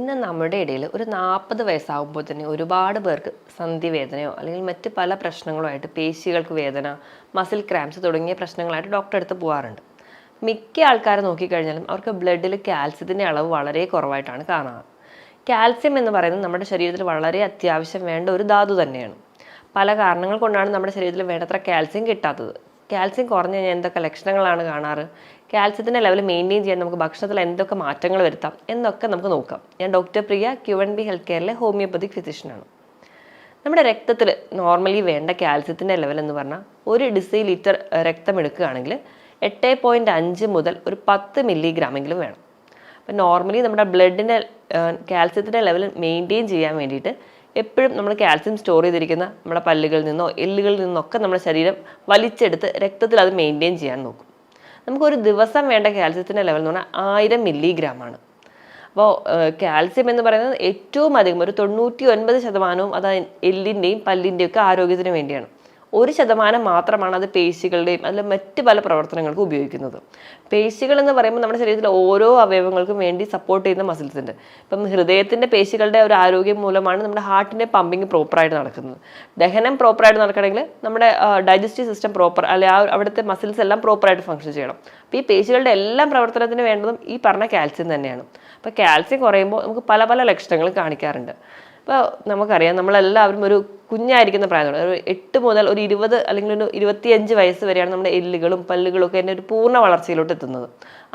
ഇന്ന് നമ്മുടെ ഇടയിൽ ഒരു 40 വയസ്സാകുമ്പോൾ തന്നെ ഒരുപാട് പേർക്ക് സന്ധിവേദനയോ അല്ലെങ്കിൽ മറ്റ് പല പ്രശ്നങ്ങളോ ആയിട്ട് പേശികൾക്ക് വേദന, മസിൽ ക്രാംസ് തുടങ്ങിയ പ്രശ്നങ്ങളായിട്ട് ഡോക്ടറെ അടുത്ത് പോകാറുണ്ട്. മിക്ക ആൾക്കാരെ നോക്കിക്കഴിഞ്ഞാലും അവർക്ക് ബ്ലഡിൽ കാൽസ്യത്തിൻ്റെ അളവ് വളരെ കുറവായിട്ടാണ് കാണുക. കാൽസ്യം എന്ന് പറയുന്നത് നമ്മുടെ ശരീരത്തിൽ വളരെ അത്യാവശ്യം വേണ്ട ഒരു ധാതു തന്നെയാണ്. പല കാരണങ്ങൾ കൊണ്ടാണ് നമ്മുടെ ശരീരത്തിൽ വേണ്ടത്ര കാൽസ്യം കിട്ടാത്തത്. കാൽസ്യം കുറഞ്ഞു കഴിഞ്ഞാൽ എന്തൊക്കെ ലക്ഷണങ്ങളാണ് കാണാറ്, കാൽസ്യത്തിൻ്റെ ലെവൽ മെയിൻറ്റെയിൻ ചെയ്യാൻ നമുക്ക് ഭക്ഷണത്തിൽ എന്തൊക്കെ മാറ്റങ്ങൾ വരുത്താം എന്നൊക്കെ നമുക്ക് നോക്കാം. ഞാൻ ഡോക്ടർ പ്രിയ, QNB ഹെൽത്ത് കെയറിലെ ഹോമിയോപ്പതിക് ഫിസിഷ്യനാണ്. നമ്മുടെ രക്തത്തിൽ നോർമലി വേണ്ട കാൽസ്യത്തിൻ്റെ ലെവൽ എന്ന് പറഞ്ഞാൽ 1 ഡെസിലിറ്റർ രക്തം എടുക്കുകയാണെങ്കിൽ 8.5 മുതൽ ഒരു 10 മില്ലിഗ്രാമെങ്കിലും വേണം. അപ്പം നോർമലി നമ്മുടെ ബ്ലഡിൻ്റെ കാൽസ്യത്തിൻ്റെ ലെവൽ മെയിൻറ്റെയിൻ ചെയ്യാൻ വേണ്ടിയിട്ട് എപ്പോഴും നമ്മൾ കാൽസ്യം സ്റ്റോർ ചെയ്തിരിക്കുന്ന നമ്മുടെ പല്ലുകളിൽ നിന്നോ എല്ലുകളിൽ നിന്നൊക്കെ നമ്മുടെ ശരീരം വലിച്ചെടുത്ത് രക്തത്തിൽ അത് മെയിൻറ്റെയിൻ ചെയ്യാൻ നോക്കും. നമുക്കൊരു ദിവസം വേണ്ട കാൽസ്യത്തിൻ്റെ ലെവൽ എന്ന് പറഞ്ഞാൽ 1000 മില്ലിഗ്രാമാണ്. അപ്പോൾ കാൽസ്യം എന്ന് പറയുന്നത് ഏറ്റവും അധികം ഒരു 99% അത് എല്ലിൻ്റെയും പല്ലിൻ്റെയും ഒക്കെ ആരോഗ്യത്തിന് വേണ്ടിയാണ്. 1% മാത്രമാണ് അത് പേശികളുടെയും അതിൽ മറ്റ് പല പ്രവർത്തനങ്ങൾക്കും ഉപയോഗിക്കുന്നത്. പേശികൾ എന്ന് പറയുമ്പോൾ നമ്മുടെ ശരീരത്തിലെ ഓരോ അവയവങ്ങൾക്കും വേണ്ടി സപ്പോർട്ട് ചെയ്യുന്ന മസിൽസ് ഉണ്ട്. ഇപ്പം ഹൃദയത്തിൻ്റെ പേശികളുടെ ഒരു ആരോഗ്യം മൂലമാണ് നമ്മുടെ ഹാർട്ടിൻ്റെ പമ്പിങ് പ്രോപ്പറായിട്ട് നടക്കുന്നത്. ദഹനം പ്രോപ്പറായിട്ട് നടക്കണമെങ്കിൽ നമ്മുടെ ഡൈജസ്റ്റീവ് സിസ്റ്റം പ്രോപ്പർ അല്ലെ അവിടുത്തെ മസിൽസ് എല്ലാം പ്രോപ്പറായിട്ട് ഫങ്ഷൻ ചെയ്യണം. അപ്പോൾ ഈ പേശികളുടെ എല്ലാം പ്രവർത്തനത്തിന് വേണ്ടതും ഈ പറഞ്ഞ കാൽസ്യം തന്നെയാണ്. അപ്പോൾ കാൽസ്യം കുറയുമ്പോൾ നമുക്ക് പല പല ലക്ഷണങ്ങൾ കാണിക്കാറുണ്ട്. ഇപ്പോൾ നമുക്കറിയാം, നമ്മളെല്ലാവരും ഒരു കുഞ്ഞായിരിക്കുന്ന പ്രായത്തോടെ ഒരു 8 മുതൽ ഒരു 20 അല്ലെങ്കിൽ ഒരു 25 വയസ്സ് വരെയാണ് നമ്മുടെ എല്ലുകളും പല്ലുകളും ഒക്കെ ഒരു പൂർണ്ണ വളർച്ചയിലോട്ട് എത്തുന്നത്.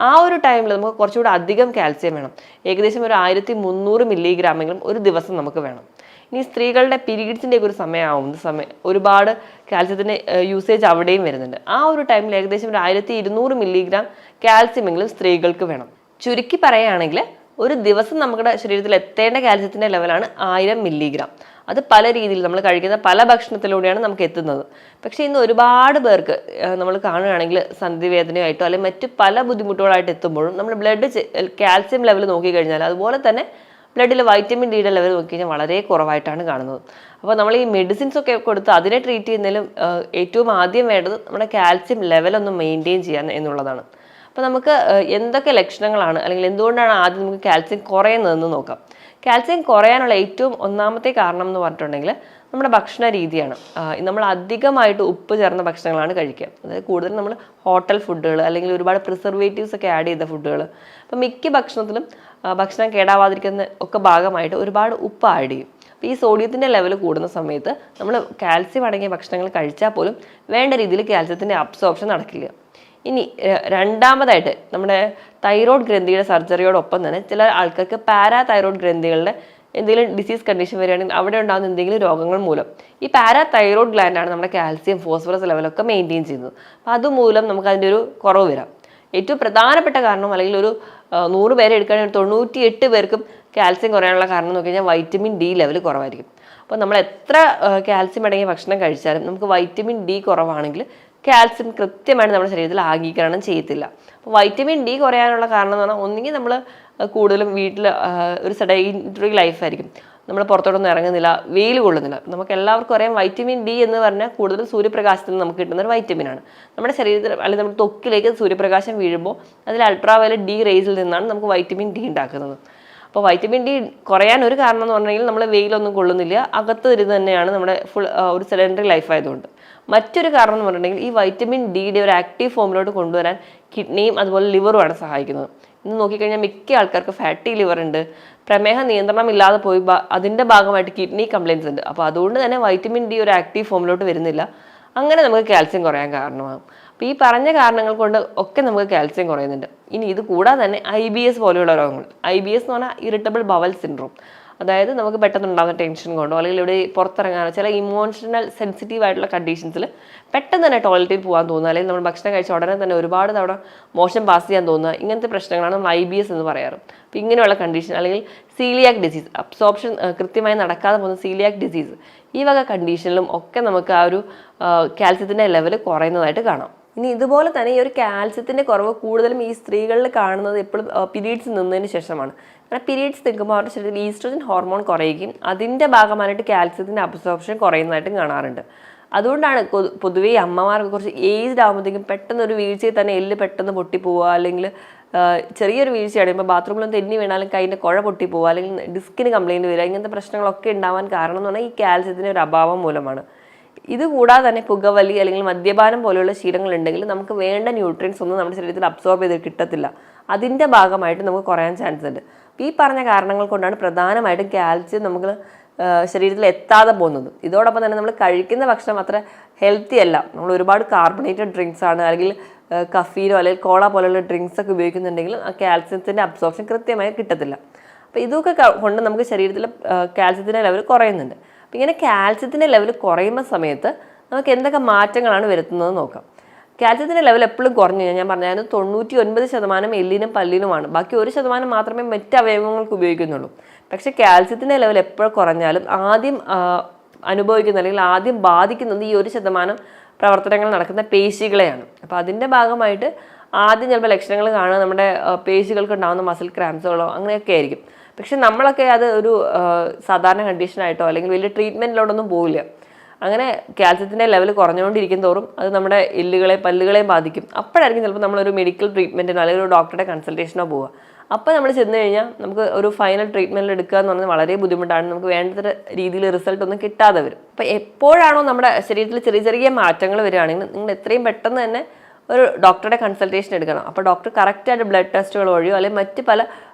ആ ഒരു ടൈമിൽ നമുക്ക് കുറച്ചുകൂടെ അധികം കാൽസ്യം വേണം. ഏകദേശം ഒരു 1300 മില്ലിഗ്രാമെങ്കിലും ഒരു ദിവസം നമുക്ക് വേണം. ഇനി സ്ത്രീകളുടെ പീരീഡ്സിൻ്റെ ഒരു സമയം ഒരുപാട് കാൽസ്യത്തിൻ്റെ യൂസേജ് അവിടെയും വരുന്നുണ്ട്. ആ ഒരു ടൈമിൽ ഏകദേശം ഒരു 1200 മില്ലിഗ്രാം കാൽസ്യമെങ്കിലും സ്ത്രീകൾക്ക് വേണം. ചുരുക്കി പറയുകയാണെങ്കിൽ ഒരു ദിവസം നമ്മുടെ ശരീരത്തിൽ എത്തേണ്ട കാൽസ്യത്തിൻ്റെ ലെവലാണ് 1000 മില്ലിഗ്രാം. അത് പല രീതിയിൽ നമ്മൾ കഴിക്കുന്ന പല ഭക്ഷണത്തിലൂടെയാണ് നമുക്ക് എത്തുന്നത്. പക്ഷേ ഇന്ന് ഒരുപാട് പേർക്ക് നമ്മൾ കാണുകയാണെങ്കിൽ സന്ധിവേദനയായിട്ടോ അല്ലെങ്കിൽ മറ്റ് പല ബുദ്ധിമുട്ടുകളായിട്ട് എത്തുമ്പോഴും നമ്മൾ ബ്ലഡ് കാൽസ്യം ലെവൽ നോക്കിക്കഴിഞ്ഞാൽ അതുപോലെ തന്നെ ബ്ലഡിൽ വൈറ്റമിൻ ഡിയുടെ ലെവൽ നോക്കിക്കഴിഞ്ഞാൽ വളരെ കുറവായിട്ടാണ് കാണുന്നത്. അപ്പോൾ നമ്മൾ ഈ മെഡിസിൻസ് ഒക്കെ കൊടുത്ത് അതിനെ ട്രീറ്റ് ചെയ്യുന്നതിലും ഏറ്റവും ആദ്യം വേണ്ടത് നമ്മുടെ കാൽസ്യം ലെവലൊന്ന് മെയിൻറ്റെയിൻ ചെയ്യാൻ എന്നുള്ളതാണ്. അപ്പോൾ നമുക്ക് എന്തൊക്കെ ലക്ഷണങ്ങളാണ് അല്ലെങ്കിൽ എന്തുകൊണ്ടാണ് ആദ്യം നമുക്ക് കാൽസ്യം കുറയുന്നതെന്ന് നോക്കാം. കാൽസ്യം കുറയാനുള്ള ഏറ്റവും ഒന്നാമത്തെ കാരണം എന്ന് പറഞ്ഞിട്ടുണ്ടെങ്കിൽ നമ്മുടെ ഭക്ഷണ രീതിയാണ്. നമ്മൾ അധികമായിട്ട് ഉപ്പ് ചേർന്ന ഭക്ഷണങ്ങളാണ് കഴിക്കുക. അതായത് കൂടുതലും നമ്മൾ ഹോട്ടൽ ഫുഡുകൾ അല്ലെങ്കിൽ ഒരുപാട് പ്രിസർവേറ്റീവ്സ് ഒക്കെ ആഡ് ചെയ്ത ഫുഡുകൾ. അപ്പോൾ മിക്ക ഭക്ഷണത്തിലും ഭക്ഷണം കേടാവാതിരിക്കുന്ന ഒക്കെ ഭാഗമായിട്ട് ഒരുപാട് ഉപ്പ് ആഡ് ചെയ്യും. അപ്പോൾ ഈ സോഡിയത്തിൻ്റെ ലെവൽ കൂടുന്ന സമയത്ത് നമ്മൾ കാൽസ്യം അടങ്ങിയ ഭക്ഷണങ്ങൾ കഴിച്ചാൽ പോലും വേണ്ട രീതിയിൽ കാൽസ്യത്തിൻ്റെ അബ്സോർപ്ഷൻ നടക്കില്ല. ഇനി രണ്ടാമതായിട്ട് നമ്മുടെ തൈറോയ്ഡ് ഗ്രന്ഥിയുടെ സർജറിയോടൊപ്പം തന്നെ ചില ആൾക്കാർക്ക് പാരാതൈറോയ്ഡ് ഗ്രന്ഥികളുടെ എന്തെങ്കിലും ഡിസീസ് കണ്ടീഷൻ വരികയാണെങ്കിൽ അവിടെ ഉണ്ടാകുന്ന എന്തെങ്കിലും രോഗങ്ങൾ മൂലം ഈ പാരാതൈറോയ്ഡ് ഗ്ലാൻഡാണ് നമ്മുടെ കാൽസ്യം ഫോസ്ഫറസ് ലെവലൊക്കെ മെയിൻറ്റെയിൻ ചെയ്യുന്നത്. അപ്പോൾ അതുമൂലം നമുക്ക് അതിൻ്റെ ഒരു കുറവ് വരാം. ഏറ്റവും പ്രധാനപ്പെട്ട കാരണം അല്ലെങ്കിൽ ഒരു 100 പേരെ എടുക്കുകയാണെങ്കിൽ 98 പേർക്കും കാൽസ്യം കുറയാനുള്ള കാരണം എന്ന് നോക്കി കഴിഞ്ഞാൽ വൈറ്റമിൻ ഡി ലെവൽ കുറവായിരിക്കും. അപ്പോൾ നമ്മൾ എത്ര കാൽസ്യം അടങ്ങിയ ഭക്ഷണം കഴിച്ചാലും നമുക്ക് വൈറ്റമിൻ ഡി കുറവാണെങ്കിൽ കാൽസ്യം കൃത്യമായിട്ട് നമ്മുടെ ശരീരത്തിൽ ആഗീകരണം ചെയ്യത്തില്ല. അപ്പോൾ വൈറ്റമിൻ ഡി കുറയാനുള്ള കാരണം എന്ന് പറഞ്ഞാൽ ഒന്നുകിൽ നമ്മൾ കൂടുതലും വീട്ടിൽ ഒരു സെഡൻറ്ററി ലൈഫായിരിക്കും, നമ്മൾ പുറത്തോട്ടൊന്നും ഇറങ്ങുന്നില്ല, വെയിൽ കൊള്ളുന്നില്ല. നമുക്ക് എല്ലാവർക്കും അറിയാം വൈറ്റമിൻ ഡി എന്ന് പറഞ്ഞാൽ കൂടുതലും സൂര്യപ്രകാശത്തിൽ നിന്ന് നമുക്ക് കിട്ടുന്ന ഒരു വൈറ്റമിനാണ്. നമ്മുടെ ശരീരത്തിൽ അല്ലെങ്കിൽ നമ്മുടെ ത്വക്കിലേക്ക് സൂര്യപ്രകാശം വീഴുമ്പോൾ അതിൽ അൾട്രാവയലറ്റ് ഡി റേസിൽ നിന്നാണ് നമുക്ക് വൈറ്റമിൻ ഡി ഉണ്ടാക്കുന്നത്. അപ്പോൾ വൈറ്റമിൻ ഡി കുറയാൻ ഒരു കാരണം എന്ന് പറഞ്ഞെങ്കിൽ നമ്മൾ വെയിലൊന്നും കൊള്ളുന്നില്ല, അകത്ത് ഇരുന്ന് തന്നെയാണ് നമ്മുടെ ഫുൾ ഒരു സെഡൻറ്ററി ലൈഫ് ആയതുകൊണ്ട്. മറ്റൊരു കാരണം എന്ന് പറഞ്ഞിട്ടുണ്ടെങ്കിൽ ഈ വൈറ്റമിൻ ഡിയുടെ ഒരു ആക്റ്റീവ് ഫോമിലോട്ട് കൊണ്ടുവരാൻ കിഡ്നിയും അതുപോലെ ലിവറുമാണ് സഹായിക്കുന്നത്. ഇന്ന് നോക്കിക്കഴിഞ്ഞാൽ മിക്ക ആൾക്കാർക്ക് ഫാറ്റി ലിവർ ഉണ്ട്, പ്രമേഹ നിയന്ത്രണം ഇല്ലാതെ പോയി അതിൻ്റെ ഭാഗമായിട്ട് കിഡ്നി കംപ്ലയിൻസ് ഉണ്ട്. അപ്പോൾ അതുകൊണ്ട് തന്നെ വൈറ്റമിൻ ഡി ഒരു ആക്റ്റീവ് ഫോമിലോട്ട് വരുന്നില്ല. അങ്ങനെ നമുക്ക് കാൽസ്യം കുറയാൻ കാരണമാകും. അപ്പോൾ ഈ പറഞ്ഞ കാരണങ്ങൾ കൊണ്ട് ഒക്കെ നമുക്ക് കാൽസ്യം കുറയുന്നുണ്ട്. ഇനി ഇത് കൂടാതെ തന്നെ IBS പോലെയുള്ള രോഗങ്ങൾ. IBS എന്ന് പറഞ്ഞാൽ ഇറിറ്റബിൾ ബവൽ സിൻഡ്രോം. അതായത് നമുക്ക് പെട്ടെന്നുണ്ടാകുന്ന ടെൻഷൻ കൊണ്ടോ അല്ലെങ്കിൽ ഇവിടെ പുറത്തിറങ്ങാനോ ചില ഇമോഷണൽ സെൻസിറ്റീവ് ആയിട്ടുള്ള കണ്ടീഷൻസിൽ പെട്ടെന്ന് തന്നെ ടോയ്ലറ്റിൽ പോകാൻ തോന്നുക, അല്ലെങ്കിൽ നമ്മൾ ഭക്ഷണം കഴിച്ച ഉടനെ തന്നെ ഒരുപാട് തവണ മോശം പാസ് ചെയ്യാൻ തോന്നുക, ഇങ്ങനത്തെ പ്രശ്നങ്ങളാണ് നമ്മൾ IBS എന്ന് പറയാറ്. അപ്പോൾ ഇങ്ങനെയുള്ള കണ്ടീഷൻ അല്ലെങ്കിൽ സീലിയാക് ഡിസീസ്, അബ്സോർപ്ഷൻ കൃത്യമായി നടക്കാതെ പോകുന്ന സീലിയാക് ഡിസീസ്, ഈ വക കണ്ടീഷനിലും ഒക്കെ നമുക്ക് ആ ഒരു കാൽസ്യത്തിൻ്റെ ലെവൽ കുറയുന്നതായിട്ട് കാണാം. ഇനി ഇതുപോലെ തന്നെ ഈ ഒരു കാൽസ്യത്തിൻ്റെ കുറവ് കൂടുതലും ഈ സ്ത്രീകളിൽ കാണുന്നത് എപ്പോഴും പീരീഡ്സ് നിന്നതിന് ശേഷമാണ്. കാരണം പീരീഡ്സ് നിൽക്കുമ്പോൾ അവരുടെ ശരീരത്തിൽ ഈസ്ട്രജൻ ഹോർമോൺ കുറയുകയും അതിൻ്റെ ഭാഗമായിട്ട് കാൽസ്യത്തിൻ്റെ അബ്സോർപ്ഷൻ കുറയുന്നതായിട്ടും കാണാറുണ്ട്. അതുകൊണ്ടാണ് പൊതുവേ ഈ അമ്മമാർക്ക് കുറച്ച് ഏജ്ഡ് ആകുമ്പോഴത്തേക്കും പെട്ടെന്ന് ഒരു വീഴ്ചയിൽ തന്നെ എല്ല് പെട്ടെന്ന് പൊട്ടിപ്പോവുക, അല്ലെങ്കിൽ ചെറിയൊരു വീഴ്ചയാണ്. ഇപ്പോൾ ബാത്റൂമിലൊന്നും തെന്നി വീണാലും കൈൻ്റെ കുഴ പൊട്ടിപ്പോവുക, അല്ലെങ്കിൽ ഡിസ്കിന് കംപ്ലയിൻറ്റ് വരിക, ഇങ്ങനത്തെ പ്രശ്നങ്ങളൊക്കെ ഉണ്ടാവാൻ കാരണം എന്ന് പറഞ്ഞാൽ ഈ കാൽസ്യത്തിൻ്റെ ഒരു അഭാവം മൂലമാണ്. ഇത് കൂടാതെ തന്നെ പുകവലി അല്ലെങ്കിൽ മദ്യപാനം പോലെയുള്ള ശീലങ്ങൾ ഉണ്ടെങ്കിൽ നമുക്ക് വേണ്ട ന്യൂട്രിയൻസ് ഒന്നും നമ്മുടെ ശരീരത്തിൽ അബ്സോർബ് ചെയ്ത് കിട്ടത്തില്ല. അതിൻ്റെ ഭാഗമായിട്ട് നമുക്ക് കുറയാൻ ചാൻസ് ഉണ്ട്. അപ്പോൾ ഈ പറഞ്ഞ കാരണങ്ങൾ കൊണ്ടാണ് പ്രധാനമായിട്ടും കാൽസ്യം നമുക്ക് ശരീരത്തിൽ എത്താതെ പോകുന്നത്. ഇതോടൊപ്പം തന്നെ നമ്മൾ കഴിക്കുന്ന ഭക്ഷണം അത്ര ഹെൽത്തി അല്ല. നമ്മൾ ഒരുപാട് കാർബണേറ്റഡ് ഡ്രിങ്ക്സ് ആണ്, അല്ലെങ്കിൽ കഫീനോ അല്ലെങ്കിൽ കോള പോലെയുള്ള ഡ്രിങ്ക്സ് ഒക്കെ ഉപയോഗിക്കുന്നുണ്ടെങ്കിൽ ആ കാൽസ്യത്തിൻ്റെ അബ്സോർപ്ഷൻ കൃത്യമായി കിട്ടത്തില്ല. അപ്പോൾ ഇതൊക്കെ കൊണ്ട് നമുക്ക് ശരീരത്തിൽ കാൽസ്യത്തിൻ്റെ ലെവൽ കുറയുന്നുണ്ട്. അപ്പോൾ ഇങ്ങനെ കാൽസ്യത്തിൻ്റെ ലെവൽ കുറയുന്ന സമയത്ത് നമുക്ക് എന്തൊക്കെ മാറ്റങ്ങളാണ് വരുത്തുന്നത് നോക്കാം. കാൽസ്യത്തിൻ്റെ ലെവൽ എപ്പോഴും കുറഞ്ഞു കഴിഞ്ഞാൽ ഞാൻ പറഞ്ഞായിരുന്നു 99% എല്ലിനും പല്ലിനുമാണ്. ബാക്കി 1% മാത്രമേ മറ്റ് അവയവങ്ങൾക്ക് ഉപയോഗിക്കുന്നുള്ളൂ. പക്ഷേ കാൽസ്യത്തിൻ്റെ ലെവൽ എപ്പോഴും കുറഞ്ഞാലും ആദ്യം അനുഭവിക്കുന്ന അല്ലെങ്കിൽ ആദ്യം ബാധിക്കുന്നത് ഈ 1% പ്രവർത്തനങ്ങൾ നടക്കുന്ന പേശികളെയാണ്. അപ്പോൾ അതിൻ്റെ ഭാഗമായിട്ട് ആദ്യം ചിലപ്പോൾ ലക്ഷണങ്ങൾ കാണുക നമ്മുടെ പേശികൾക്ക് ഉണ്ടാകുന്ന മസിൽ ക്രാംസുകളോ അങ്ങനെയൊക്കെ ആയിരിക്കും. പക്ഷെ നമ്മളൊക്കെ അത് ഒരു സാധാരണ കണ്ടീഷനായിട്ടോ അല്ലെങ്കിൽ വലിയ ട്രീറ്റ്മെൻറ്റിലോട്ടൊന്നും പോവില്ല. അങ്ങനെ കാൽസ്യത്തിൻ്റെ ലെവൽ കുറഞ്ഞുകൊണ്ടിരിക്കും തോറും അത് നമ്മുടെ പല്ലുകളെയും ബാധിക്കും. അപ്പോഴായിരിക്കും ചിലപ്പോൾ നമ്മളൊരു മെഡിക്കൽ ട്രീറ്റ്മെൻറ്റിനോ അല്ലെങ്കിൽ ഒരു ഡോക്ടറുടെ കൺസൾട്ടേഷനോ പോവുക. അപ്പോൾ നമ്മൾ ചെന്ന് കഴിഞ്ഞാൽ നമുക്ക് ഒരു ഫൈനൽ ട്രീറ്റ്മെൻറ്റിൽ എടുക്കുക എന്ന് പറഞ്ഞാൽ വളരെ ബുദ്ധിമുട്ടാണ്. നമുക്ക് വേണ്ട രീതിയിൽ റിസൾട്ട് ഒന്നും കിട്ടാതെ വരും. അപ്പോൾ എപ്പോഴാണോ നമ്മുടെ ശരീരത്തിൽ ചെറിയ ചെറിയ മാറ്റങ്ങൾ വരികയാണെങ്കിൽ നിങ്ങൾ എത്രയും പെട്ടെന്ന് തന്നെ ഒരു ഡോക്ടറുടെ കൺസൾട്ടേഷൻ എടുക്കണം. അപ്പോൾ ഡോക്ടർ കറക്റ്റായിട്ട് ബ്ലഡ് ടെസ്റ്റുകൾ വഴിയോ അല്ലെങ്കിൽ മറ്റ് പല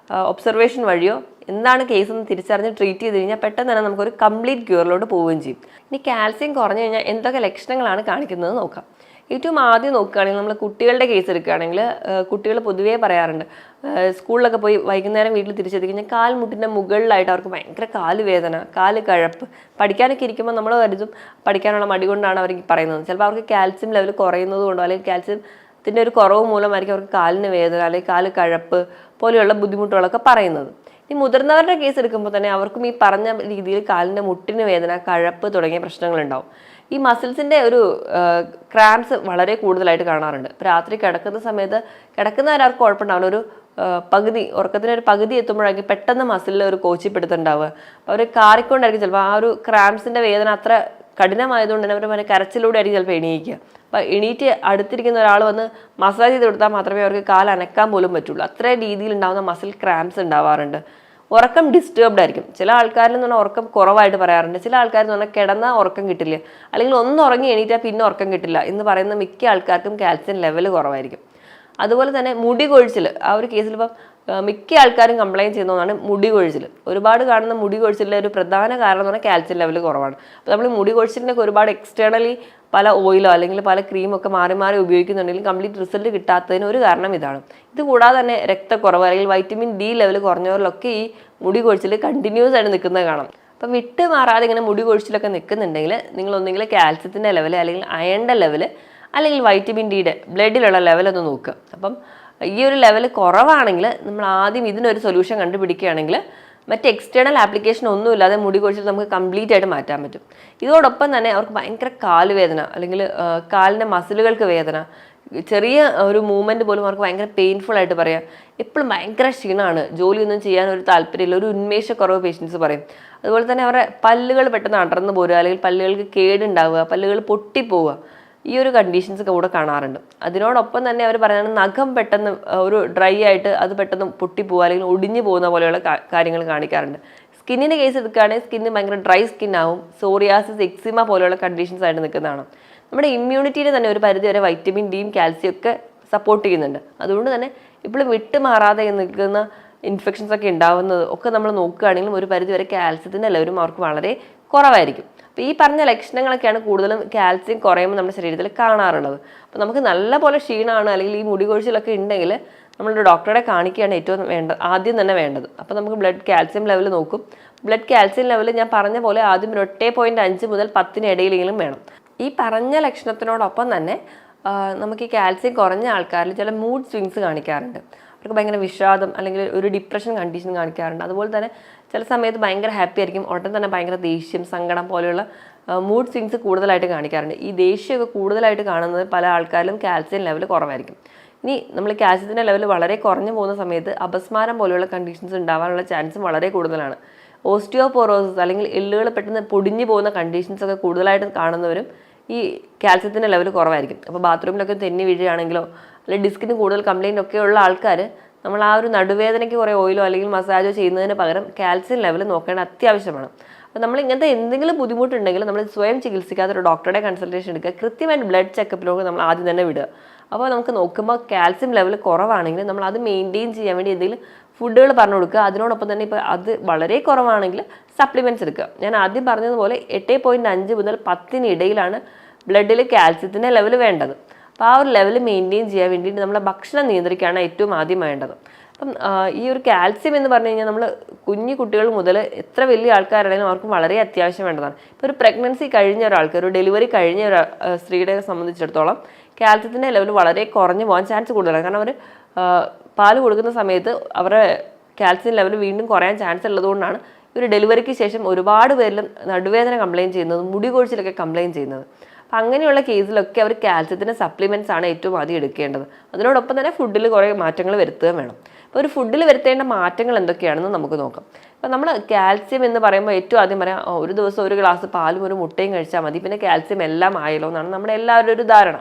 ഒബ്സർവേഷൻ വഴിയോ എന്താണ് കേസ് എന്ന് തിരിച്ചറിഞ്ഞ് ട്രീറ്റ് ചെയ്ത് കഴിഞ്ഞാൽ പെട്ടെന്ന് തന്നെ നമുക്കൊരു കംപ്ലീറ്റ് ക്യൂറിലോട്ട് പോവുകയും ചെയ്യും. ഇനി കാൽസ്യം കുറഞ്ഞു കഴിഞ്ഞാൽ എന്തൊക്കെ ലക്ഷണങ്ങളാണ് കാണിക്കുന്നത് നോക്കാം. ഏറ്റവും ആദ്യം നോക്കുകയാണെങ്കിൽ നമ്മൾ കുട്ടികളുടെ കേസ് എടുക്കുകയാണെങ്കിൽ കുട്ടികൾ പൊതുവേ പറയാറുണ്ട്, സ്കൂളിലൊക്കെ പോയി വൈകുന്നേരം വീട്ടിൽ തിരിച്ചെത്തി കഴിഞ്ഞാൽ കാൽമുട്ടിൻ്റെ മുകളിലായിട്ട് അവർക്ക് ഭയങ്കര കാല് വേദന, കാല് കഴപ്പ്. പഠിക്കാനൊക്കെ ഇരിക്കുമ്പോൾ നമ്മൾ കരുതും പഠിക്കാനുള്ള മടി കൊണ്ടാണ് അവർ പറയുന്നത്. ചിലപ്പോൾ അവർക്ക് കാൽസ്യം ലെവൽ കുറയുന്നത് കൊണ്ടോ അല്ലെങ്കിൽ കാൽസ്യത്തിൻ്റെ ഒരു കുറവ് മൂലമായിരിക്കും അവർക്ക് കാലിന് വേദന അല്ലെങ്കിൽ കാല് കഴപ്പ് പോലെയുള്ള ബുദ്ധിമുട്ടുകളൊക്കെ പറയുന്നത്. ഈ മുതിർന്നവരുടെ കേസ് എടുക്കുമ്പോൾ തന്നെ അവർക്കും ഈ പറഞ്ഞ രീതിയിൽ കാലിൻ്റെ മുട്ടിന് വേദന, കഴപ്പ് തുടങ്ങിയ പ്രശ്നങ്ങളുണ്ടാവും. ഈ മസിൽസിൻ്റെ ഒരു ക്രാംസ് വളരെ കൂടുതലായിട്ട് കാണാറുണ്ട്. ഇപ്പോൾ രാത്രി കിടക്കുന്ന സമയത്ത് കിടക്കുന്നവരവർക്ക് കുഴപ്പമുണ്ടാവില്ല, ഒരു ഉറക്കത്തിനൊരു പകുതി എത്തുമ്പോഴായിരിക്കും പെട്ടെന്ന് മസിലിൽ ഒരു കോച്ചിപ്പിടുത്തുണ്ടാവുക. അപ്പോൾ അവർ കാറിക്കൊണ്ടായിരിക്കും ചിലപ്പോൾ ആ ഒരു ക്രാംസിൻ്റെ വേദന അത്ര കഠിനമായതുകൊണ്ട് തന്നെ അവർ കരച്ചിലൂടെ ആയിരിക്കും ചിലപ്പോൾ എണീക്കുക. അപ്പോൾ എണീറ്റ് അടുത്തിരിക്കുന്ന ഒരാൾ വന്ന് മസാജ് ചെയ്ത് കൊടുത്താൽ മാത്രമേ അവർക്ക് കാൽ അനക്കാൻ പോലും പറ്റുള്ളൂ. അത്ര രീതിയിൽ ഉണ്ടാകുന്ന മസിൽ ക്രാംസ് ഉണ്ടാവാറുണ്ട്. ഉറക്കം ഡിസ്റ്റർബ്ഡ് ആയിരിക്കും. ചില ആൾക്കാരിൽ എന്ന് പറഞ്ഞാൽ ഉറക്കം കുറവായിട്ട് പറയാറുണ്ട്. ചില ആൾക്കാരെന്ന് പറഞ്ഞാൽ കിടന്നാൽ ഉറക്കം കിട്ടില്ല, അല്ലെങ്കിൽ ഒന്ന് ഉറങ്ങി എണീറ്റാൽ പിന്നെ ഉറക്കം കിട്ടില്ല എന്ന് പറയുന്ന മിക്ക ആൾക്കാർക്കും കാൽസ്യം ലെവൽ കുറവായിരിക്കും. അതുപോലെ തന്നെ മുടി കൊഴിച്ചിൽ, ആ ഒരു കേസിൽ ഇപ്പം മിക്ക ആൾക്കാരും കംപ്ലയിൻറ്റ് ചെയ്യുന്നതാണ് മുടി കൊഴിച്ചിൽ. ഒരുപാട് കാണുന്ന മുടി കൊഴിച്ചിലിൻ്റെ ഒരു പ്രധാന കാരണം എന്ന് പറഞ്ഞാൽ കാൽസ്യം ലെവൽ കുറവാണ്. അപ്പോൾ നമ്മൾ മുടി കൊഴിച്ചിലിനൊക്കെ ഒരുപാട് എക്സ്റ്റേണലി പല ഓയിലോ അല്ലെങ്കിൽ പല ക്രീമൊക്കെ മാറി മാറി ഉപയോഗിക്കുന്നുണ്ടെങ്കിൽ കംപ്ലീറ്റ് റിസൾട്ട് കിട്ടാത്തതിന് ഒരു കാരണം ഇതാണ്. ഇത് കൂടാതെ തന്നെ രക്തക്കുറവ് അല്ലെങ്കിൽ വൈറ്റമിൻ ഡി ലെവൽ കുറഞ്ഞവരിലൊക്കെ ഈ മുടി കൊഴിച്ചിൽ കണ്ടിന്യൂസ് ആയിട്ട് നിൽക്കുന്നത് കാണാം. അപ്പം വിട്ട് മാറാതെ ഇങ്ങനെ മുടി കൊഴിച്ചിലൊക്കെ നിൽക്കുന്നുണ്ടെങ്കിൽ നിങ്ങൾ ഒന്നെങ്കിൽ കാൽസ്യത്തിൻ്റെ ലെവൽ അല്ലെങ്കിൽ അയണിൻ്റെ ലെവൽ അല്ലെങ്കിൽ വൈറ്റമിൻ ഡിയുടെ ബ്ലഡിലുള്ള ലെവലൊന്ന് നോക്കുക. അപ്പം ഈ ഒരു ലെവൽ കുറവാണെങ്കിൽ നമ്മൾ ആദ്യം ഇതിനൊരു സൊല്യൂഷൻ കണ്ടുപിടിക്കുകയാണെങ്കിൽ മറ്റ് എക്സ്റ്റേണൽ ആപ്ലിക്കേഷൻ ഒന്നുമില്ലാതെ മുടി കൊഴിച്ചിൽ നമുക്ക് കംപ്ലീറ്റ് ആയിട്ട് മാറ്റാൻ പറ്റും. ഇതോടൊപ്പം തന്നെ അവർക്ക് ഭയങ്കര കാലുവേദന അല്ലെങ്കിൽ കാലിൻ്റെ മസിലുകൾക്ക് വേദന, ചെറിയ ഒരു മൂവ്മെൻറ്റ് പോലും അവർക്ക് ഭയങ്കര പെയിൻഫുൾ ആയിട്ട് പറയാം. എപ്പോഴും ഭയങ്കര ക്ഷീണമാണ്, ജോലിയൊന്നും ചെയ്യാൻ ഒരു താല്പര്യമില്ല, ഒരു ഉന്മേഷക്കുറവ് പേഷ്യൻസ് പറയും. അതുപോലെ തന്നെ അവരുടെ പല്ലുകൾ പെട്ടെന്ന് അടർന്നു പോരുക അല്ലെങ്കിൽ പല്ലുകൾക്ക് കേടുണ്ടാവുക, പല്ലുകൾ പൊട്ടിപ്പോവുക, ഈ ഒരു കണ്ടീഷൻസ് കൂടെ കാണാറുണ്ട്. അതിനോടൊപ്പം തന്നെ അവർ പറയുന്നത് നഖം പെട്ടെന്ന് ഒരു ഡ്രൈ ആയിട്ട് അത് പെട്ടെന്ന് പൊട്ടിപ്പോവുക അല്ലെങ്കിൽ ഒടിഞ്ഞു പോകുന്ന പോലെയുള്ള കാര്യങ്ങൾ കാണിക്കാറുണ്ട്. സ്കിന്നിൻ്റെ കേസ് എടുക്കുകയാണെങ്കിൽ സ്കിന്ന് ഭയങ്കര ഡ്രൈ സ്കിന്നാവും, സോറിയാസിസ്, എക്സിമ പോലെയുള്ള കണ്ടീഷൻസ് ആയിട്ട് നിൽക്കുന്നതാണ്. നമ്മുടെ ഇമ്മ്യൂണിറ്റിയിൽ തന്നെ ഒരു പരിധി വരെ വൈറ്റമിൻ ഡിയും കാൽസ്യം ഒക്കെ സപ്പോർട്ട് ചെയ്യുന്നുണ്ട്. അതുകൊണ്ട് തന്നെ ഇപ്പോഴും വിട്ടുമാറാതെ നിൽക്കുന്ന ഇൻഫെക്ഷൻസ് ഒക്കെ ഉണ്ടാവുന്നത് ഒക്കെ നമ്മൾ നോക്കുകയാണെങ്കിലും ഒരു പരിധി വരെ കാൽസ്യത്തിൻ്റെ ലെവലും അവർക്ക് വളരെ കുറവായിരിക്കും. അപ്പോൾ ഈ പറഞ്ഞ ലക്ഷണങ്ങളൊക്കെയാണ് കൂടുതലും കാൽസ്യം കുറയുമ്പോൾ നമ്മുടെ ശരീരത്തിൽ കാണാറുള്ളത്. അപ്പോൾ നമുക്ക് നല്ല പോലെ ക്ഷീണമാണ് അല്ലെങ്കിൽ ഈ മുടി കൊഴിച്ചിലൊക്കെ ഉണ്ടെങ്കിൽ നമ്മളൊരു ഡോക്ടറെ കാണിക്കുകയാണ് ഏറ്റവും ആദ്യം തന്നെ വേണ്ടത്. അപ്പോൾ നമുക്ക് ബ്ലഡ് കാൽസ്യം ലെവൽ നോക്കും. ബ്ലഡ് കാൽസ്യം ലെവൽ ഞാൻ പറഞ്ഞ പോലെ ആദ്യം 8.5 മുതൽ 10 ഇടയിലെങ്കിലും വേണം. ഈ പറഞ്ഞ ലക്ഷണത്തിനോടൊപ്പം തന്നെ നമുക്ക് ഈ കാൽസ്യം കുറഞ്ഞ ആൾക്കാരിൽ ചില മൂഡ് സ്വിങ്സ് കാണിക്കാറുണ്ട്. അവർക്ക് ഭയങ്കര വിഷാദം അല്ലെങ്കിൽ ഒരു ഡിപ്രഷൻ കണ്ടീഷൻ കാണിക്കാറുണ്ട്. അതുപോലെ തന്നെ ചില സമയത്ത് ഭയങ്കര ഹാപ്പി ആയിരിക്കും, ഉടൻ തന്നെ ഭയങ്കര ദേഷ്യം, സങ്കടം പോലെയുള്ള മൂഡ് സ്വിങ്സ് കൂടുതലായിട്ട് കാണിക്കാറുണ്ട്. ഈ ദേഷ്യമൊക്കെ കൂടുതലായിട്ട് കാണുന്നത് പല ആൾക്കാരിലും കാൽസ്യം ലെവൽ കുറവായിരിക്കും. ഇനി നമ്മൾ കാൽസ്യത്തിൻ്റെ ലെവൽ വളരെ കുറഞ്ഞു പോകുന്ന സമയത്ത് അപസ്മാരം പോലെയുള്ള കണ്ടീഷൻസ് ഉണ്ടാവാനുള്ള ചാൻസും വളരെ കൂടുതലാണ്. ഓസ്റ്റിയോപോറോസിസ് അല്ലെങ്കിൽ എല്ലുകൾ പെട്ടെന്ന് പൊടിഞ്ഞു പോകുന്ന കണ്ടീഷൻസ് ഒക്കെ കൂടുതലായിട്ട് കാണുന്നവരും ഈ കാൽസ്യത്തിൻ്റെ ലെവൽ കുറവായിരിക്കും. അപ്പോൾ ബാത്റൂമിലൊക്കെ തെന്നി വീഴുകയാണെങ്കിലോ അല്ലെങ്കിൽ ഡിസ്കിന് കൂടുതൽ കംപ്ലയിൻ്റ് ഒക്കെ ഉള്ള ആൾക്കാർ നമ്മൾ ആ ഒരു നടുവേദനയ്ക്ക് കുറേ ഓയിലോ അല്ലെങ്കിൽ മസാജോ ചെയ്യുന്നതിന് പകരം കാൽസ്യം ലെവൽ നോക്കേണ്ട അത്യാവശ്യമാണ്. അപ്പോൾ നമ്മൾ ഇങ്ങനത്തെ എന്തെങ്കിലും ബുദ്ധിമുട്ടുണ്ടെങ്കിൽ നമ്മൾ സ്വയം ചികിത്സിക്കാതെ ഒരു ഡോക്ടറുടെ കൺസൾട്ടേഷൻ എടുക്കുക. കൃത്യമായിട്ട് ബ്ലഡ് ചെക്കപ്പിലൂടെ നമ്മൾ ആദ്യം തന്നെ വിടുക. അപ്പോൾ നമുക്ക് നോക്കുമ്പോൾ കാൽസ്യം ലെവൽ കുറവാണെങ്കിൽ നമ്മൾ അത് മെയിൻറ്റെയിൻ ചെയ്യാൻ വേണ്ടി എന്തെങ്കിലും ഫുഡുകൾ പറഞ്ഞു കൊടുക്കുക. അതിനോടൊപ്പം തന്നെ ഇപ്പോൾ അത് വളരെ കുറവാണെങ്കിൽ സപ്ലിമെൻറ്റ്സ് എടുക്കുക. ഞാൻ ആദ്യം പറഞ്ഞതുപോലെ 8.5 മുതൽ 10 ഇടയിലാണ് ബ്ലഡിൽ കാൽസ്യത്തിൻ്റെ ലെവൽ വേണ്ടത്. അപ്പോൾ ആ ഒരു ലെവൽ മെയിൻറ്റെയിൻ ചെയ്യാൻ വേണ്ടിയിട്ട് നമ്മളെ ഭക്ഷണം നിയന്ത്രിക്കുകയാണ് ഏറ്റവും ആദ്യം വേണ്ടത്. അപ്പം ഈ ഒരു കാൽസ്യം എന്ന് പറഞ്ഞു കഴിഞ്ഞാൽ നമ്മൾ കുഞ്ഞു കുട്ടികൾ മുതൽ എത്ര വലിയ ആൾക്കാരാണെങ്കിലും അവർക്ക് വളരെ അത്യാവശ്യം വേണ്ടതാണ്. ഇപ്പോൾ ഒരു പ്രഗ്നൻസി കഴിഞ്ഞ ഒരാൾക്ക്, ഒരു ഡെലിവറി കഴിഞ്ഞ ഒരു സ്ത്രീയെ സംബന്ധിച്ചിടത്തോളം കാൽസ്യത്തിൻ്റെ ലെവൽ വളരെ കുറഞ്ഞു പോകാൻ ചാൻസ് കൂടുതലാണ്. കാരണം അവർ പാല് കൊടുക്കുന്ന സമയത്ത് അവരുടെ കാൽസ്യം ലെവൽ വീണ്ടും കുറയാൻ ചാൻസ് ഉള്ളതുകൊണ്ടാണ് ഒരു ഡെലിവറിക്ക് ശേഷം ഒരുപാട് പേരിലും നടുവേദന കംപ്ലയിൻറ്റ് ചെയ്യുന്നത്, മുടി കൊഴിച്ചിലൊക്കെ കംപ്ലയിൻറ്റ് ചെയ്യുന്നത്. അപ്പം അങ്ങനെയുള്ള കേസിലൊക്കെ അവർ കാൽസ്യത്തിൻ്റെ സപ്ലിമെൻറ്റ്സ് ആണ് ഏറ്റവും ആദ്യം എടുക്കേണ്ടത്. അതിനോടൊപ്പം തന്നെ ഫുഡിൽ കുറേ മാറ്റങ്ങൾ വരുത്തുകയും വേണം. അപ്പോൾ ഒരു ഫുഡിൽ വരുത്തേണ്ട മാറ്റങ്ങൾ എന്തൊക്കെയാണെന്ന് നമുക്ക് നോക്കാം. അപ്പോൾ നമ്മൾ കാൽസ്യം എന്ന് പറയുമ്പോൾ ഏറ്റവും ആദ്യം പറയാം, ഒരു ദിവസം ഒരു ഗ്ലാസ് പാലും ഒരു മുട്ടയും കഴിച്ചാൽ മതി, പിന്നെ കാൽസ്യം എല്ലാം ആയല്ലോ എന്നാണ് നമ്മുടെ എല്ലാവരും ഒരു ധാരണ.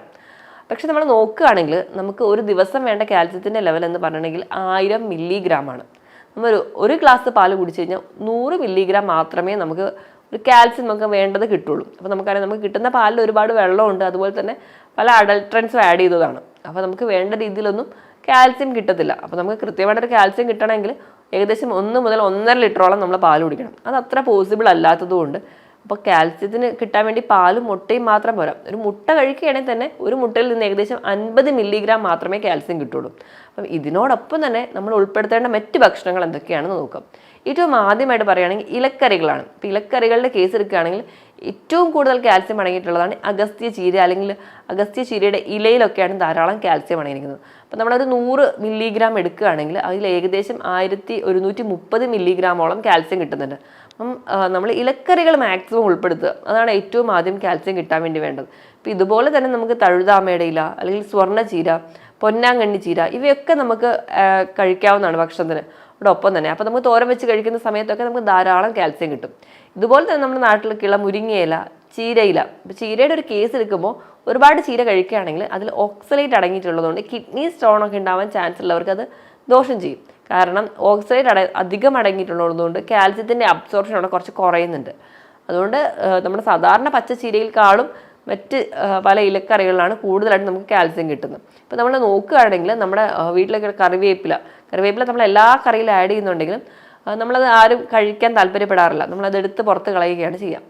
പക്ഷെ നമ്മൾ നോക്കുകയാണെങ്കിൽ നമുക്ക് ഒരു ദിവസം വേണ്ട കാൽസ്യത്തിൻ്റെ ലെവൽ എന്ന് പറഞ്ഞിട്ടുണ്ടെങ്കിൽ 1000 മില്ലിഗ്രാമാണ്. നമ്മൾ ഒരു ഗ്ലാസ് പാല് കുടിച്ചു കഴിഞ്ഞാൽ 100 മില്ലിഗ്രാം മാത്രമേ നമുക്ക് ഒരു കാൽസ്യം നമുക്ക് വേണ്ടത് കിട്ടുള്ളൂ. അപ്പോൾ നമുക്കറിയാം, നമുക്ക് കിട്ടുന്ന പാലിൽ ഒരുപാട് വെള്ളമുണ്ട്, അതുപോലെ തന്നെ പല അഡൾട്രൻസും ആഡ് ചെയ്തതാണ്. അപ്പോൾ നമുക്ക് വേണ്ട രീതിയിലൊന്നും കാൽസ്യം കിട്ടത്തില്ല. അപ്പോൾ നമുക്ക് കൃത്യമായിട്ടൊരു കാൽസ്യം കിട്ടണമെങ്കിൽ ഏകദേശം 1 മുതൽ 1.5 ലിറ്ററോളം നമ്മൾ പാൽ കുടിക്കണം. അത് അത്ര പോസിബിൾ അല്ലാത്തതുകൊണ്ട് അപ്പോൾ കാൽസ്യത്തിന് കിട്ടാൻ വേണ്ടി പാലും മുട്ടയും മാത്രം പോരാ. ഒരു മുട്ട കഴിക്കുകയാണെങ്കിൽ തന്നെ ഒരു മുട്ടയിൽ നിന്ന് ഏകദേശം 50 മില്ലിഗ്രാം മാത്രമേ കാൽസ്യം കിട്ടുള്ളൂ. അപ്പം ഇതിനോടൊപ്പം തന്നെ നമ്മൾ ഉൾപ്പെടുത്തേണ്ട മറ്റ് ഭക്ഷണങ്ങൾ എന്തൊക്കെയാണെന്ന് നോക്കാം. ഏറ്റവും ആദ്യമായിട്ട് പറയുകയാണെങ്കിൽ ഇലക്കറികളാണ്. ഇപ്പോൾ ഇലക്കറികളുടെ കേസ് എടുക്കുകയാണെങ്കിൽ ഏറ്റവും കൂടുതൽ കാൽസ്യം അടങ്ങിയിട്ടുള്ളതാണ് അഗസ്ത്യ ചീര, അല്ലെങ്കിൽ അഗസ്ത്യ ചീരയുടെ ഇലയിലൊക്കെയാണ് ധാരാളം കാൽസ്യം അടങ്ങിയിരിക്കുന്നത്. അപ്പോൾ നമ്മളൊരു 100 മില്ലിഗ്രാം എടുക്കുകയാണെങ്കിൽ അതിൽ ഏകദേശം 1130 മില്ലിഗ്രാമോളം കാൽസ്യം കിട്ടുന്നുണ്ട്. അപ്പം നമ്മൾ ഇലക്കറികൾ മാക്സിമം ഉൾപ്പെടുത്തുക, അതാണ് ഏറ്റവും ആദ്യം കാൽസ്യം കിട്ടാൻ വേണ്ടി വേണ്ടത്. അപ്പോൾ ഇതുപോലെ തന്നെ നമുക്ക് തഴുതാമയുടെ ഇല, അല്ലെങ്കിൽ സ്വർണ്ണ ചീര, പൊന്നാങ്കണ്ണി ചീര, ഇവയൊക്കെ നമുക്ക് കഴിക്കാവുന്നതാണ് ഭക്ഷണത്തിന് ഒപ്പം തന്നെ. അപ്പോൾ നമുക്ക് തോരൻ വെച്ച് കഴിക്കുന്ന സമയത്തൊക്കെ നമുക്ക് ധാരാളം കാൽസ്യം കിട്ടും. ഇതുപോലെ തന്നെ നമ്മുടെ നാട്ടിലേക്കുള്ള മുരിങ്ങയില, ചീരയില. ഇപ്പോൾ ചീരയുടെ ഒരു കേസ് എടുക്കുമ്പോൾ ഒരുപാട് ചീര കഴിക്കുകയാണെങ്കിൽ അതിൽ ഓക്സലേറ്റ് അടങ്ങിയിട്ടുള്ളതുകൊണ്ട് കിഡ്നി സ്റ്റോണൊക്കെ ഉണ്ടാവാൻ ചാൻസ് ഉള്ളവർക്ക് അത് ദോഷം ചെയ്യും. കാരണം ഓക്സലേറ്റ് അധികം അടങ്ങിയിട്ടുള്ളതുകൊണ്ട് കാൽസ്യത്തിൻ്റെ അബ്സോർപ്ഷൻ അവിടെ കുറച്ച് കുറയുന്നുണ്ട്. അതുകൊണ്ട് നമ്മുടെ സാധാരണ പച്ച ചീരയിൽക്കാളും മറ്റ് പല ഇലക്കറികളിലാണ് കൂടുതലായിട്ട് നമുക്ക് കാൽസ്യം കിട്ടുന്നത്. ഇപ്പോൾ നമ്മൾ നോക്കുകയാണെങ്കിൽ നമ്മുടെ വീട്ടിലൊക്കെ കറിവേപ്പില നമ്മൾ എല്ലാ കറിയിലും ആഡ് ചെയ്യുന്നുണ്ടെങ്കിലും നമ്മളത് ആരും കഴിക്കാൻ താല്പര്യപ്പെടാറില്ല. നമ്മളത് എടുത്ത് പുറത്ത് കളയുകയാണ് ചെയ്യുക.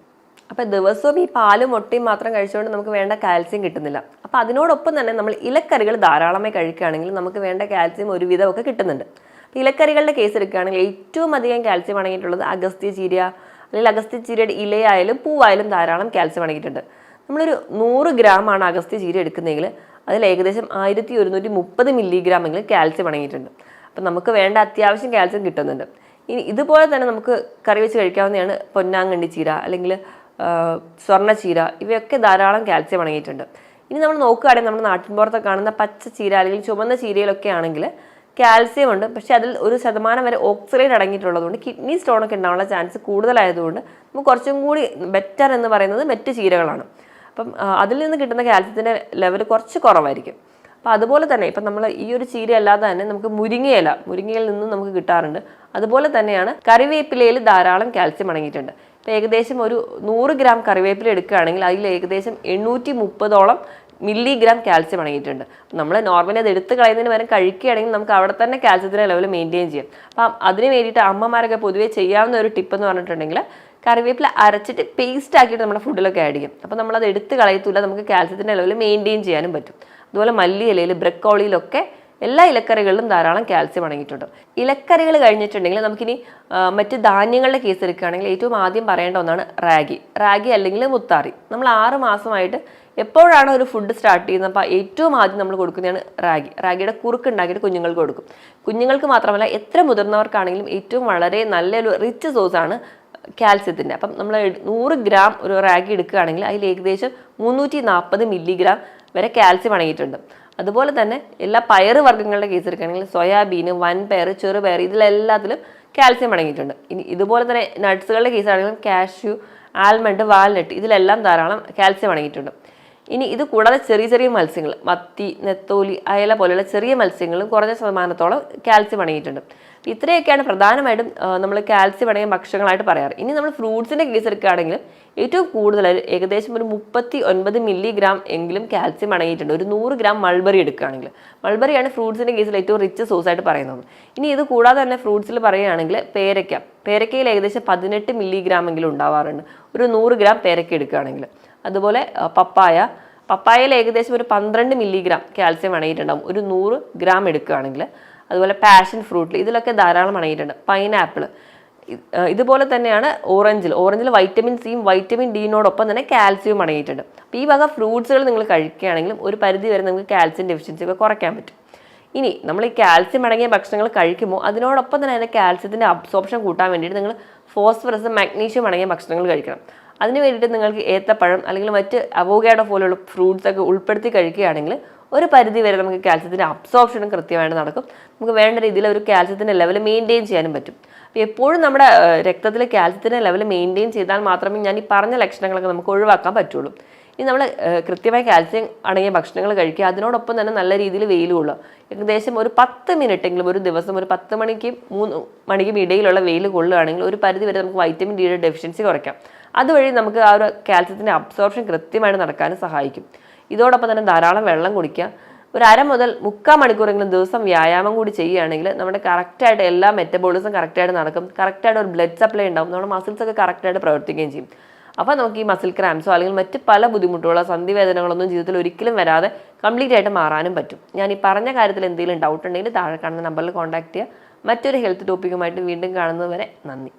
അപ്പോൾ ദിവസവും ഈ പാലും മുട്ടയും മാത്രം കഴിച്ചുകൊണ്ട് നമുക്ക് വേണ്ട കാൽസ്യം കിട്ടുന്നില്ല. അപ്പോൾ അതിനോടൊപ്പം തന്നെ നമ്മൾ ഇലക്കറികൾ ധാരാളമായി കഴിക്കുകയാണെങ്കിൽ നമുക്ക് വേണ്ട കാൽസ്യം ഒരുവിധമൊക്കെ കിട്ടുന്നുണ്ട്. അപ്പോൾ ഇലക്കറികളുടെ കേസ് എടുക്കുകയാണെങ്കിൽ ഏറ്റവും അധികം കാൽസ്യം അടങ്ങിയിട്ടുള്ളത് അഗസ്ത്യ ചീര, അല്ലെങ്കിൽ അഗസ്ത്യ ചീരയുടെ ഇലയായാലും പൂവായാലും ധാരാളം കാൽസ്യം അടങ്ങിയിട്ടുണ്ട്. നമ്മളൊരു 100 ഗ്രാമാണ് അഗസ്ത്യ ചീര എടുക്കുന്നതെങ്കിൽ അതിൽ ഏകദേശം 1130 മില്ലിഗ്രാം എങ്കിലും കാൽസ്യം അടങ്ങിയിട്ടുണ്ട്. അപ്പം നമുക്ക് വേണ്ട അത്യാവശ്യം കാൽസ്യം കിട്ടുന്നുണ്ട്. ഇനി ഇതുപോലെ തന്നെ നമുക്ക് കറി വെച്ച് കഴിക്കാവുന്നതാണ് പൊന്നാങ്കണ്ണി ചീര, അല്ലെങ്കിൽ സ്വർണ്ണ ചീര, ഇവയൊക്കെ ധാരാളം കാൽസ്യം അടങ്ങിയിട്ടുണ്ട്. ഇനി നമ്മൾ നോക്കുകയാണെങ്കിൽ നമ്മുടെ നാട്ടിൻപുറത്തൊക്കെ കാണുന്ന പച്ച ചീര അല്ലെങ്കിൽ ചുവന്ന ചീരയിലൊക്കെ ആണെങ്കിൽ കാൽസ്യം ഉണ്ട്, പക്ഷേ അതിൽ 1% വരെ ഓക്സലേറ്റ് അടങ്ങിയിട്ടുള്ളതുകൊണ്ട് കിഡ്നി സ്റ്റോണൊക്കെ ഉണ്ടാവാനുള്ള ചാൻസ് കൂടുതലായതുകൊണ്ട് നമുക്ക് കുറച്ചും കൂടി ബെറ്റർ എന്ന് പറയുന്നത് മറ്റ് ചീരകളാണ്. അപ്പം അതിൽ നിന്ന് കിട്ടുന്ന കാൽസ്യത്തിൻ്റെ ലെവൽ കുറച്ച് കുറവായിരിക്കും. അപ്പോൾ അതുപോലെ തന്നെ ഇപ്പം നമ്മൾ ഈ ഒരു ചീര അല്ലാതെ തന്നെ നമുക്ക് മുരിങ്ങയിൽ നിന്നും നമുക്ക് കിട്ടാറുണ്ട്. അതുപോലെ തന്നെയാണ് കറിവേപ്പിലയിൽ ധാരാളം കാൽസ്യം അടങ്ങിയിട്ടുണ്ട്. ഇപ്പോൾ ഏകദേശം ഒരു 100 ഗ്രാം കറിവേപ്പില എടുക്കുകയാണെങ്കിൽ അതിൽ ഏകദേശം 830ഓളം മില്ലിഗ്രാം കാൽസ്യം അടങ്ങിയിട്ടുണ്ട്. നമ്മൾ നോർമലി അത് എടുത്ത് കളയുന്നതിന് പകരം കഴിക്കുകയാണെങ്കിൽ നമുക്ക് അവിടെ തന്നെ കാൽസ്യത്തിൻ്റെ ലെവൽ മെയിൻറ്റെയിൻ ചെയ്യാം. അപ്പം അതിന് വേണ്ടിയിട്ട് അമ്മമാരൊക്കെ പൊതുവേ ചെയ്യാവുന്ന ഒരു ടിപ്പ് എന്ന് പറഞ്ഞിട്ടുണ്ടെങ്കിൽ കറിവേപ്പില അരച്ചിട്ട് പേസ്റ്റ് ആക്കിയിട്ട് നമ്മുടെ ഫുഡിലൊക്കെ ആഡ് ചെയ്യും. അപ്പോൾ നമ്മളത് എടുത്ത് കളയത്തില്ല, നമുക്ക് കാൽസ്യത്തിൻ്റെ ലെവൽ മെയിൻറ്റെയിൻ ചെയ്യാനും പറ്റും. അതുപോലെ മല്ലി ഇലയിൽ, ബ്രക്കോളിയിലൊക്കെ എല്ലാ ഇലക്കറികളിലും ധാരാളം കാൽസ്യം അടങ്ങിയിട്ടുണ്ട്. ഇലക്കറികൾ കഴിഞ്ഞിട്ടുണ്ടെങ്കിൽ നമുക്കിനി മറ്റ് ധാന്യങ്ങളുടെ കേസ് എടുക്കുകയാണെങ്കിൽ ഏറ്റവും ആദ്യം പറയേണ്ട ഒന്നാണ് റാഗി അല്ലെങ്കിൽ മുത്താറി. നമ്മൾ 6 മാസമായിട്ട് എപ്പോഴാണ് ഒരു ഫുഡ് സ്റ്റാർട്ട് ചെയ്യുന്നത് അപ്പോൾ ഏറ്റവും ആദ്യം നമ്മൾ കൊടുക്കുന്നതാണ് റാഗിയുടെ കുറുക്ക് ഉണ്ടാക്കിയിട്ട് കുഞ്ഞുങ്ങൾക്ക് കൊടുക്കും. കുഞ്ഞുങ്ങൾക്ക് മാത്രമല്ല എത്ര മുതിർന്നവർക്കാണെങ്കിലും ഏറ്റവും വളരെ നല്ലൊരു റിച്ച് സോഴ്സാണ് കാൽസ്യത്തിൻ്റെ. അപ്പം നമ്മൾ 100 ഗ്രാം ഒരു റാഗി എടുക്കുകയാണെങ്കിൽ അതിൽ ഏകദേശം 340 മില്ലിഗ്രാം വരെ കാൽസ്യം അടങ്ങിയിട്ടുണ്ട്. അതുപോലെ തന്നെ എല്ലാ പയറ് വർഗ്ഗങ്ങളുടെ കേസ് എടുക്കുകയാണെങ്കിൽ സോയാബീൻ, വൻപയർ, ചെറുപയർ, ഇതിലെല്ലാത്തിലും കാൽസ്യം അടങ്ങിയിട്ടുണ്ട്. ഇനി ഇതുപോലെ തന്നെ നട്ട്സുകളുടെ കേസാണെങ്കിലും കാഷ്യൂ, ആൽമണ്ട്, വാൽനട്ട്, ഇതിലെല്ലാം ധാരാളം കാൽസ്യം അടങ്ങിയിട്ടുണ്ട്. ഇനി ഇത് കൂടാതെ ചെറിയ ചെറിയ മത്സ്യങ്ങൾ, മത്തി, നെത്തോലി, അയല പോലെയുള്ള ചെറിയ മത്സ്യങ്ങളും കുറഞ്ഞ ശതമാനത്തോളം കാൽസ്യം അടങ്ങിയിട്ടുണ്ട്. ഇത്രയൊക്കെയാണ് പ്രധാനമായിട്ടും നമ്മൾ കാൽസ്യം അടങ്ങിയ ഭക്ഷണങ്ങളായിട്ട് പറയാറ്. ഇനി നമ്മൾ ഫ്രൂട്ട്സിൻ്റെ കേസ് എടുക്കുകയാണെങ്കിൽ ഏറ്റവും കൂടുതൽ ഏകദേശം ഒരു 39 മില്ലിഗ്രാം എങ്കിലും കാൽസ്യം അടങ്ങിയിട്ടുണ്ട് ഒരു 100 ഗ്രാം മൾബറി എടുക്കുകയാണെങ്കിൽ. മൾബറിയാണ് ഫ്രൂട്ട്സിൻ്റെ കേസിൽ ഏറ്റവും റിച്ച് സോഴ്സ് ആയിട്ട് പറയുന്നത്. ഇനി ഇത് കൂടാതെ തന്നെ ഫ്രൂട്ട്സിൽ പറയുകയാണെങ്കിൽ പേരയ്ക്കയിൽ ഏകദേശം 18 മില്ലിഗ്രാം എങ്കിലും ഉണ്ടാവാറുണ്ട് ഒരു 100 ഗ്രാം പേരയ്ക്ക എടുക്കുകയാണെങ്കിൽ. അതുപോലെ പപ്പായയിൽ ഏകദേശം ഒരു 12 മില്ലിഗ്രാം കാൽസ്യം അടങ്ങിയിട്ടുണ്ടാകും ഒരു 100 ഗ്രാം എടുക്കുകയാണെങ്കിൽ. അതുപോലെ പാഷൻ ഫ്രൂട്ടിൽ ഇതിലൊക്കെ ധാരാളം അടങ്ങിയിട്ടുണ്ട്. പൈനാപ്പിൾ ഇതുപോലെ തന്നെയാണ് ഓറഞ്ചിൽ വൈറ്റമിൻ സിയും വൈറ്റമിൻ ഡിനോടൊപ്പം തന്നെ കാൽസ്യവും അടങ്ങിയിട്ടുണ്ട്. അപ്പോൾ ഈ വക ഫ്രൂട്ട്സുകൾ നിങ്ങൾ കഴിക്കുകയാണെങ്കിലും ഒരു പരിധി വരെ നിങ്ങൾക്ക് കാൽസ്യം ഡെഫിഷ്യൻസി ഒക്കെ കുറയ്ക്കാൻ പറ്റും. ഇനി നമ്മൾ ഈ കാൽസ്യം അടങ്ങിയ ഭക്ഷണങ്ങൾ കഴിക്കുമ്പോൾ അതിനോടൊപ്പം തന്നെ അതിൻ്റെ കാൽസ്യത്തിൻ്റെ അബ്സോർപ്ഷൻ കൂട്ടാൻ വേണ്ടിയിട്ട് നിങ്ങൾ ഫോസ്ഫറസും മാഗ്നീഷ്യം അടങ്ങിയ ഭക്ഷണങ്ങൾ കഴിക്കണം. അതിന് വേണ്ടിയിട്ട് നിങ്ങൾക്ക് ഏത്തപ്പഴം അല്ലെങ്കിൽ മറ്റ് അവോക്കാഡോ പോലെയുള്ള ഫ്രൂട്ട്സ് ഒക്കെ ഉൾപ്പെടുത്തി കഴിക്കുകയാണെങ്കിൽ ഒരു പരിധി വരെ നമുക്ക് കാൽസ്യത്തിൻ്റെ അബ്സോർപ്ഷനും കൃത്യമായിട്ട് നടക്കും. നമുക്ക് വേണ്ട രീതിയിൽ ഒരു കാൽസ്യത്തിൻ്റെ ലെവൽ മെയിൻറ്റെയിൻ ചെയ്യാനും പറ്റും. അപ്പോൾ എപ്പോഴും നമ്മുടെ രക്തത്തിൽ കാൽസ്യത്തിൻ്റെ ലെവൽ മെയിൻറ്റെയിൻ ചെയ്താൽ മാത്രമേ ഞാൻ ഈ പറഞ്ഞ ലക്ഷണങ്ങളൊക്കെ നമുക്ക് ഒഴിവാക്കാൻ പറ്റുള്ളൂ. ഇനി നമ്മൾ കൃത്യമായി കാൽസ്യം അടങ്ങിയ ഭക്ഷണങ്ങൾ കഴിക്കുക, അതിനോടൊപ്പം തന്നെ നല്ല രീതിയിൽ വെയിൽ കൊള്ളുക. ഏകദേശം ഒരു 10 മിനിറ്റെങ്കിലും ഒരു ദിവസം ഒരു 10 മണിക്കും 3 മണിക്കും ഇടയിലുള്ള വെയിൽ കൊള്ളുകയാണെങ്കിൽ ഒരു പരിധി വരെ നമുക്ക് വൈറ്റമിൻ ഡിയുടെ ഡെഫിഷ്യൻസി കുറയ്ക്കാം. അതുവഴി നമുക്ക് ആ ഒരു കാൽസ്യത്തിൻ്റെ അബ്സോർപ്ഷൻ കൃത്യമായിട്ട് നടക്കാനും സഹായിക്കും. ഇതോടൊപ്പം തന്നെ ധാരാളം വെള്ളം കുടിക്കുക. ഒരു 1/2 മുതൽ 3/4 മണിക്കൂറെങ്കിലും ദിവസം വ്യായാമം കൂടി ചെയ്യുകയാണെങ്കിൽ നമ്മുടെ കറക്റ്റായിട്ട് എല്ലാ മെറ്റബോളിസം കറക്റ്റായിട്ട് നടക്കും. കറക്റ്റായിട്ട് ഒരു ബ്ലഡ് സപ്ലൈ ഉണ്ടാവും. നമ്മുടെ മസിൽസൊക്കെ കറക്റ്റായിട്ട് പ്രവർത്തിക്കുകയും ചെയ്യും. അപ്പോൾ നമുക്ക് ഈ മസിൽ ക്രാംസോ അല്ലെങ്കിൽ മറ്റ് പല ബുദ്ധിമുട്ടുകളോ സന്ധിവേദനകളൊന്നും ജീവിതത്തിൽ ഒരിക്കലും വരാതെ കംപ്ലീറ്റ് ആയിട്ട് മാറാനും പറ്റും. ഞാൻ ഈ പറഞ്ഞ കാര്യത്തിൽ എന്തെങ്കിലും ഡൗട്ട് ഉണ്ടെങ്കിൽ താഴെ കാണുന്ന നമ്പറിൽ കോൺടാക്ട് ചെയ്യുക. മറ്റൊരു ഹെൽത്ത് ടോപ്പിക്കുമായിട്ട് വീണ്ടും കാണുന്നത് വരെ നന്ദി.